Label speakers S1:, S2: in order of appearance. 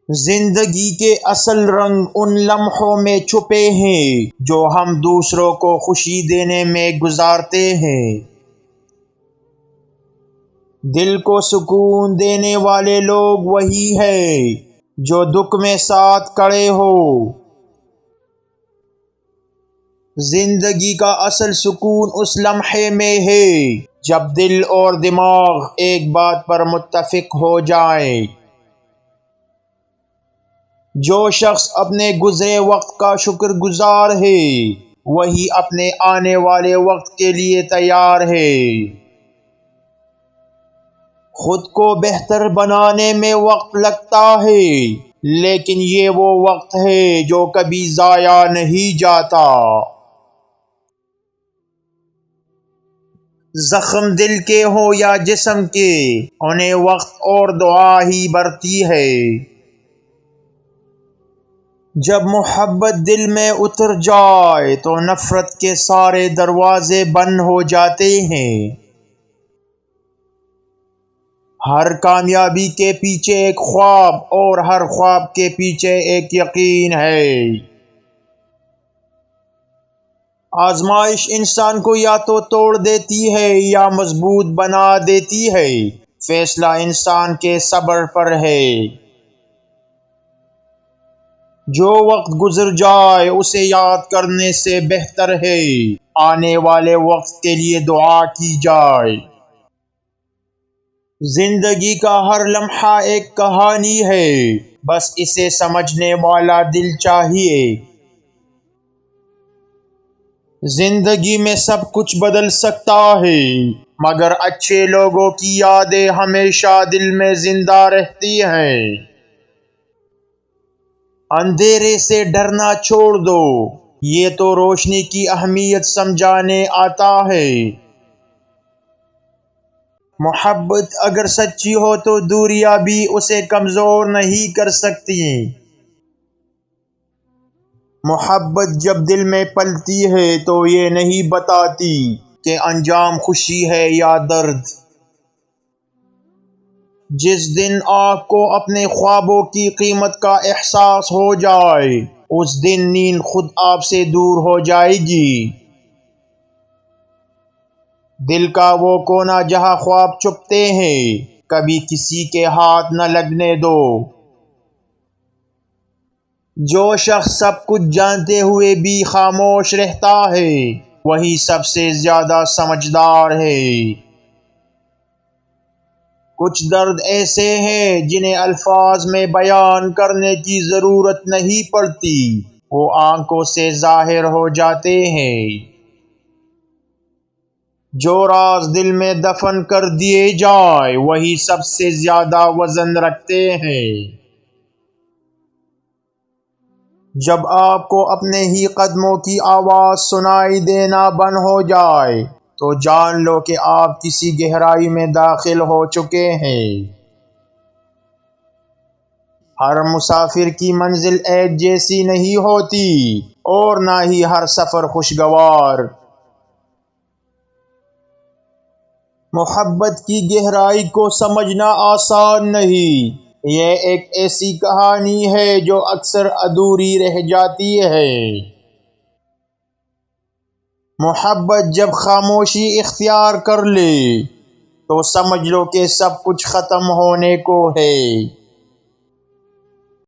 S1: زندگی کے اصل رنگ ان لمحوں میں چھپے ہیں جو ہم دوسروں کو خوشی دینے میں گزارتے ہیں۔ دل کو سکون دینے والے لوگ وہی ہیں جو دکھ میں ساتھ کھڑے ہو۔ زندگی کا اصل سکون اس لمحے میں ہے جب دل اور دماغ ایک بات پر متفق ہو جائیں۔ جو شخص اپنے گزرے وقت کا شکر گزار ہے وہی اپنے آنے والے وقت کے لیے تیار ہے۔ خود کو بہتر بنانے میں وقت لگتا ہے لیکن یہ وہ وقت ہے جو کبھی ضائع نہیں جاتا۔ زخم دل کے ہوں یا جسم کے، انہیں وقت اور دعا ہی برتی ہے۔ جب محبت دل میں اتر جائے تو نفرت کے سارے دروازے بند ہو جاتے ہیں۔ ہر کامیابی کے پیچھے ایک خواب اور ہر خواب کے پیچھے ایک یقین ہے۔ آزمائش انسان کو یا تو توڑ دیتی ہے یا مضبوط بنا دیتی ہے، فیصلہ انسان کے صبر پر ہے۔ جو وقت گزر جائے اسے یاد کرنے سے بہتر ہے آنے والے وقت کے لیے دعا کی جائے۔ زندگی کا ہر لمحہ ایک کہانی ہے، بس اسے سمجھنے والا دل چاہیے۔ زندگی میں سب کچھ بدل سکتا ہے مگر اچھے لوگوں کی یادیں ہمیشہ دل میں زندہ رہتی ہیں۔ اندھیرے سے ڈرنا چھوڑ دو، یہ تو روشنی کی اہمیت سمجھانے آتا ہے۔ محبت اگر سچی ہو تو دوریاں بھی اسے کمزور نہیں کر سکتی۔ محبت جب دل میں پلتی ہے تو یہ نہیں بتاتی کہ انجام خوشی ہے یا درد۔ جس دن آپ کو اپنے خوابوں کی قیمت کا احساس ہو جائے اس دن نیند خود آپ سے دور ہو جائے گی۔ دل کا وہ کونا جہاں خواب چھپتے ہیں کبھی کسی کے ہاتھ نہ لگنے دو۔ جو شخص سب کچھ جانتے ہوئے بھی خاموش رہتا ہے وہی سب سے زیادہ سمجھدار ہے۔ کچھ درد ایسے ہیں جنہیں الفاظ میں بیان کرنے کی ضرورت نہیں پڑتی، وہ آنکھوں سے ظاہر ہو جاتے ہیں۔ جو راز دل میں دفن کر دیے جائیں وہی سب سے زیادہ وزن رکھتے ہیں۔ جب آپ کو اپنے ہی قدموں کی آواز سنائی دینا بند ہو جائے تو جان لو کہ آپ کسی گہرائی میں داخل ہو چکے ہیں۔ ہر مسافر کی منزل ایک جیسی نہیں ہوتی اور نہ ہی ہر سفر خوشگوار۔ محبت کی گہرائی کو سمجھنا آسان نہیں، یہ ایک ایسی کہانی ہے جو اکثر ادھوری رہ جاتی ہے۔ محبت جب خاموشی اختیار کر لے تو سمجھ لو کہ سب کچھ ختم ہونے کو ہے۔